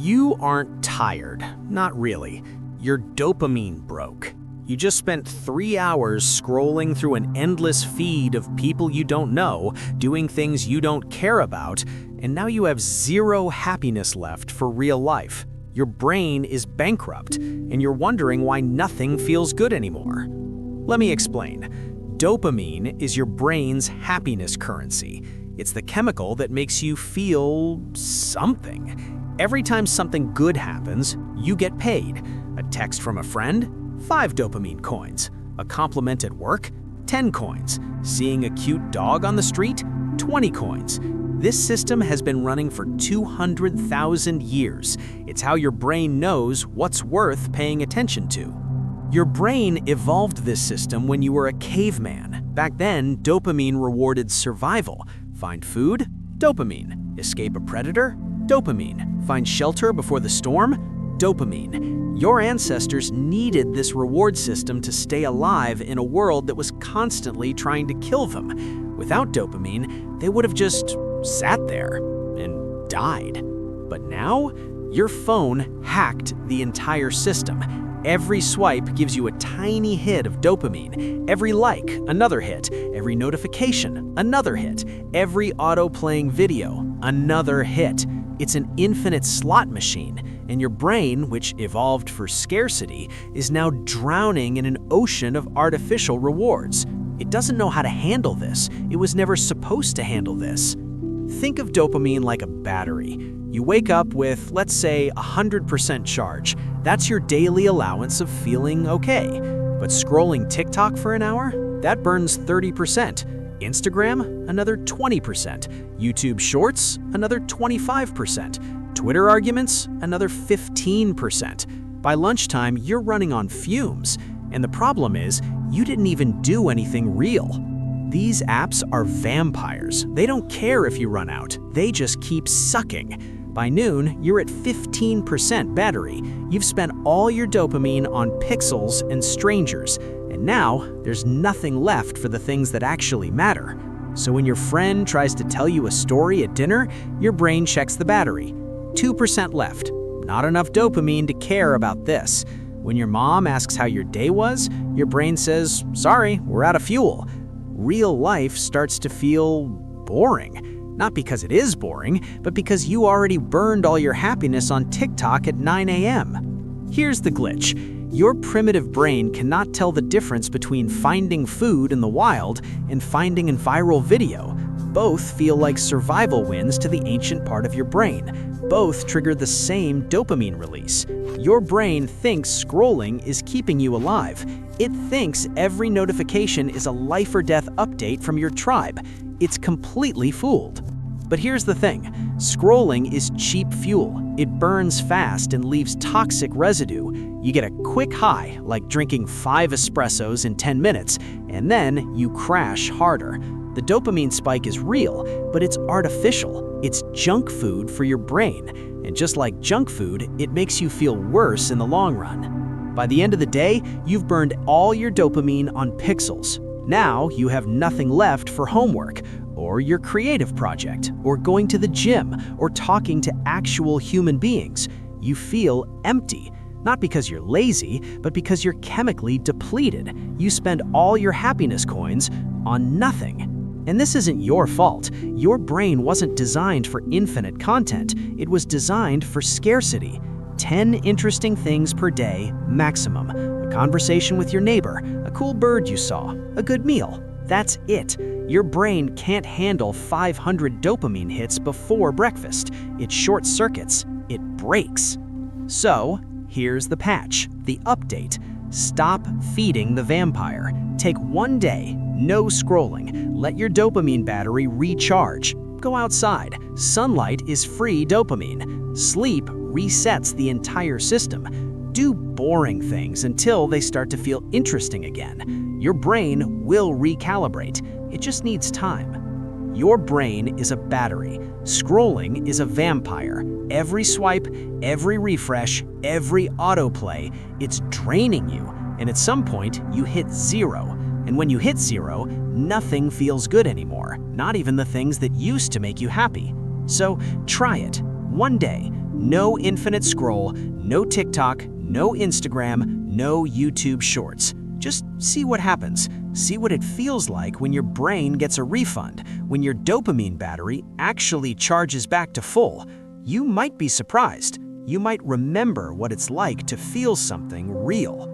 You aren't tired, not really. Your dopamine broke. You just spent 3 hours scrolling through an endless feed of people you don't know, doing things you don't care about, and now you have zero happiness left for real life. Your brain is bankrupt, and you're wondering why nothing feels good anymore. Let me explain. Dopamine is your brain's happiness currency. It's the chemical that makes you feel something. Every time something good happens, you get paid. A text from a friend, 5 dopamine coins. A compliment at work, 10 coins. Seeing a cute dog on the street, 20 coins. This system has been running for 200,000 years. It's how your brain knows what's worth paying attention to. Your brain evolved this system when you were a caveman. Back then, dopamine rewarded survival. Find food? Dopamine. Escape a predator? Dopamine. Find shelter before the storm? Dopamine. Your ancestors needed this reward system to stay alive in a world that was constantly trying to kill them. Without dopamine, they would have just sat there and died. But now, your phone hacked the entire system. Every swipe gives you a tiny hit of dopamine. Every like, another hit. Every notification, another hit. Every auto-playing video, another hit. It's an infinite slot machine, and your brain, which evolved for scarcity, is now drowning in an ocean of artificial rewards. It doesn't know how to handle this. It was never supposed to handle this. Think of dopamine like a battery. You wake up with, let's say, 100% charge. That's your daily allowance of feeling okay. But scrolling TikTok for an hour? That burns 30%. Instagram? Another 20%. YouTube Shorts? Another 25%. Twitter arguments? Another 15%. By lunchtime, you're running on fumes. And the problem is, you didn't even do anything real. These apps are vampires. They don't care if you run out. They just keep sucking. By noon, you're at 15% battery. You've spent all your dopamine on pixels and strangers, and now there's nothing left for the things that actually matter. So when your friend tries to tell you a story at dinner, your brain checks the battery. 2% left. Not enough dopamine to care about this. When your mom asks how your day was, your brain says, sorry, we're out of fuel. Real life starts to feel boring. Not because it is boring, but because you already burned all your happiness on TikTok at 9 a.m. Here's the glitch. Your primitive brain cannot tell the difference between finding food in the wild and finding a viral video. Both feel like survival wins to the ancient part of your brain. Both trigger the same dopamine release. Your brain thinks scrolling is keeping you alive. It thinks every notification is a life or death update from your tribe. It's completely fooled. But here's the thing. Scrolling is cheap fuel. It burns fast and leaves toxic residue. You get a quick high, like drinking 5 espressos in 10 minutes, and then you crash harder. The dopamine spike is real, but it's artificial. It's junk food for your brain. And just like junk food, it makes you feel worse in the long run. By the end of the day, you've burned all your dopamine on pixels. Now you have nothing left for homework, or your creative project, or going to the gym, or talking to actual human beings. You feel empty, not because you're lazy, but because you're chemically depleted. You spend all your happiness coins on nothing. And this isn't your fault. Your brain wasn't designed for infinite content. It was designed for scarcity. 10 interesting things per day, maximum. A conversation with your neighbor, a cool bird you saw, a good meal. That's it. Your brain can't handle 500 dopamine hits before breakfast. It short circuits. It breaks. So, here's the patch, the update. Stop feeding the vampire. Take 1 day, no scrolling. Let your dopamine battery recharge. Go outside. Sunlight is free dopamine. Sleep resets the entire system. Do boring things until they start to feel interesting again. Your brain will recalibrate. It just needs time. Your brain is a battery. Scrolling is a vampire. Every swipe, every refresh, every autoplay, it's draining you. And at some point, you hit zero. And when you hit zero, nothing feels good anymore, not even the things that used to make you happy. So try it. 1 day, No infinite scroll, no TikTok, no Instagram, no YouTube Shorts. Just see what happens. See what it feels like when your brain gets a refund, when your dopamine battery actually charges back to full. You might be surprised. You might remember what it's like to feel something real.